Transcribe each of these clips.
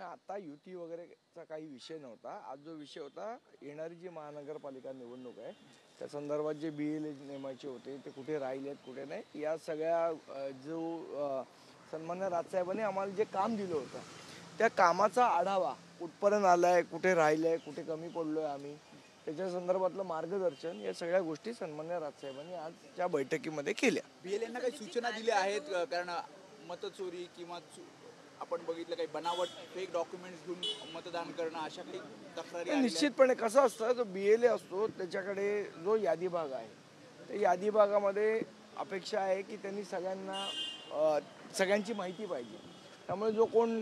आता युती वगैरेचा काही विषय नव्हता। आज जो विषय होता येणारी जी महानगरपालिका निवडणूक आहे त्या संदर्भात जे BLA नेमायचे होते ते कुठे राहिलेत कुठे नाही या सगळ्या जो सन्माननीय राजसाहेबांनी आम्हाला जे काम दिलं होतं त्या कामाचा आढावा कुठपर्यंत आलाय, कुठे राहिलंय, कुठे कमी पडलोय आम्ही, त्याच्या संदर्भातलं मार्गदर्शन या सगळ्या गोष्टी सन्माननीय राजसाहेबांनी आजच्या बैठकीमध्ये केल्या। BLAंना काही सूचना दिल्या आहेत कारण मतचोरी किंवा आपण बघितलं काही बनावट फेक डॉक्युमेंट्स घेऊन मतदान करणं अशा काही तक्रारी निश्चितपणे कसं असतं जो BLA असतो त्याच्याकडे जो यादी भाग आहे त्या यादी भागामध्ये अपेक्षा आहे की त्यांनी सगळ्यांची माहिती पाहिजे। त्यामुळे जो कोण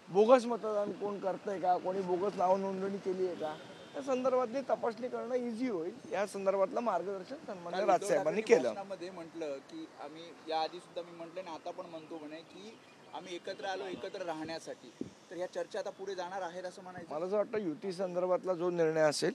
बोगस मतदान कोण करतंय का, कोणी बोगस नाव नोंदणी केली आहे का या संदर्भातली तपासणी करणं इझी होईल या संदर्भातलं मार्गदर्शन सन्माननीय राजसाहेबांनी केलं। भाषणामध्ये म्हटलं की आम्ही याआधी सुद्धा मी म्हटलं ना आता पण म्हणतो म्हणे की आम्ही एकत्र आलो एकत्र राहण्यासाठी, तर या चर्चा आता पुढे जाणार आहेत असं म्हणायचं। मला असं वाटतं युती संदर्भातला जो निर्णय असेल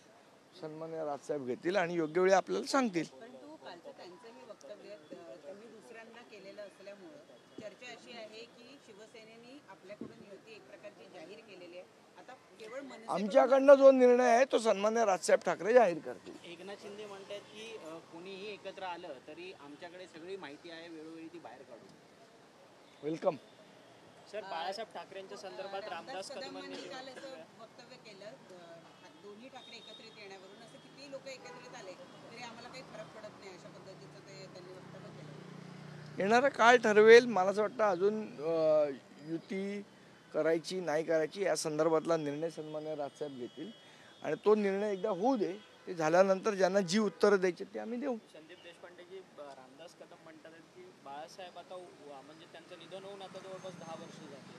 सन्माननीय राजसाहेब घेतील आणि योग्य वेळी आपल्याला सांगतील। परंतु कालचं त्यांचंही वक्तव्य त्यांनी दुसऱ्यांना केलेलं असल्यामुळे चर्चा अशी आहे की शिवसेनेने आपल्याकडून युती एक प्रकारची जाहीर केलेली आहे। आता केवळ आमच्याकडनं जो निर्णय आहे तो सन्माननीय राजसाहेब ठाकरे जाहीर करतील। एकनाथ शिंदे म्हणतात की कोणीही एकत्र आलं तरी आमच्याकडे सगळी माहिती आहे, वेळोवेळी ती बाहेर काढू। वेलकम। सर, बाळासाहेब ठाकरेंच्या संदर्भात रामदास कदमांनी काल असं वक्तव्य केलं दोन्ही ठाकरे एकत्रित येण्यावरून असं किती लोक एकत्रित आले तरी आम्हाला काही फरक पडत नाही अशा पद्धतीचं ते त्यांनी वक्तव्य केलं। येणारा काळ ठरवेल। मला असं वाटतं अजून युती करायची नाही करायची या संदर्भातला निर्णय सन्माननीय राजसाहेब घेतील आणि तो निर्णय एकदा होऊ दे, ते झाल्यानंतर ज्यांना जी उत्तरं द्यायची ते आम्ही देऊ। संदीप देशपांडेजी रामदास कदम म्हणतात की बाळासाहेब आता म्हणजे त्यांचं निधन होऊन आता जवळपास 10 वर्ष झाली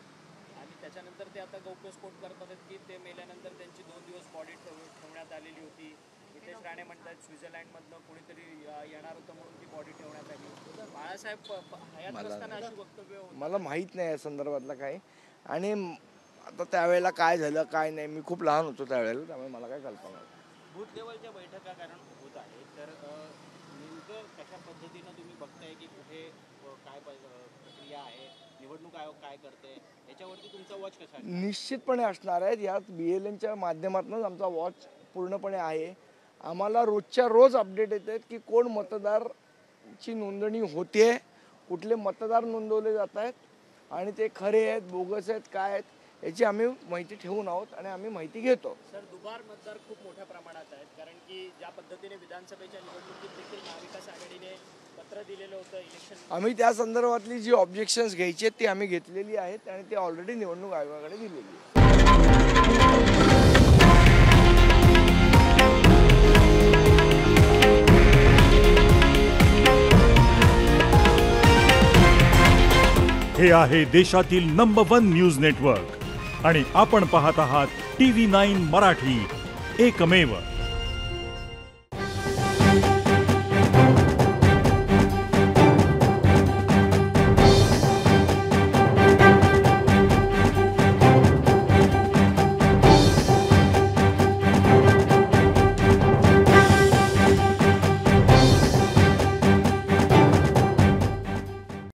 आणि त्याच्यानंतर ते आता गौप्यस्फोट करतात की ते मेल्यानंतर त्यांची 2 दिवस बॉडी ठेवण्यात आलेली होती। नितेश राणे म्हणतात स्वित्झर्लंडमधनं कोणीतरी येणार होतं म्हणून ती बॉडी ठेवण्यात आली। बाळासाहेब हयात असताना अशी वक्तव्य मला माहीत नाही या संदर्भातलं काय आणि आता त्यावेळेला काय झालं काय नाही, मी खूप लहान होतो त्यावेळेला, त्यामुळे मला काय कल्पना नाही। बूथ लेवलच्या बैठका कारण होत आहे तर नेमकं कशा पद्धतीनं तुम्ही बघताय की कुठे काय प्रक्रिया आहे, निवडणूक आयोग काय करते याच्यावरती तुमचा वॉच कसा आहे? निश्चितपणे असणार आहे। यात BLAंच्या माध्यमातूनच आमचा वॉच पूर्णपणे आहे। आम्हाला रोजच्या रोज अपडेट येत आहेत की कोण मतदारची नोंदणी होते, कुठले मतदार नोंदवले जात आहेत आणि ते खरे आहेत बोगस आहेत काय आहेत याची आम्ही माहिती ठेवून आहोत आणि आम्ही माहिती घेतो। सर, दुबार मतदार खूप मोठ्या प्रमाणात आहेत कारण की ज्या पद्धतीने विधानसभेच्या निवडणुकीत देखील महाविकास आघाडीने पत्र दिलेलं होतं इलेक्शन, आम्ही त्या संदर्भातली जी ऑब्जेक्शन्स घ्यायची आहेत ती आम्ही घेतलेली आहेत आणि ती ऑलरेडी निवडणूक आयोगाकडे दिलेली आहे। हे आहे देशातील नंबर 1 न्यूज नेटवर्क आणि आपण पाहत आहात TV9 मराठी, एकमेव।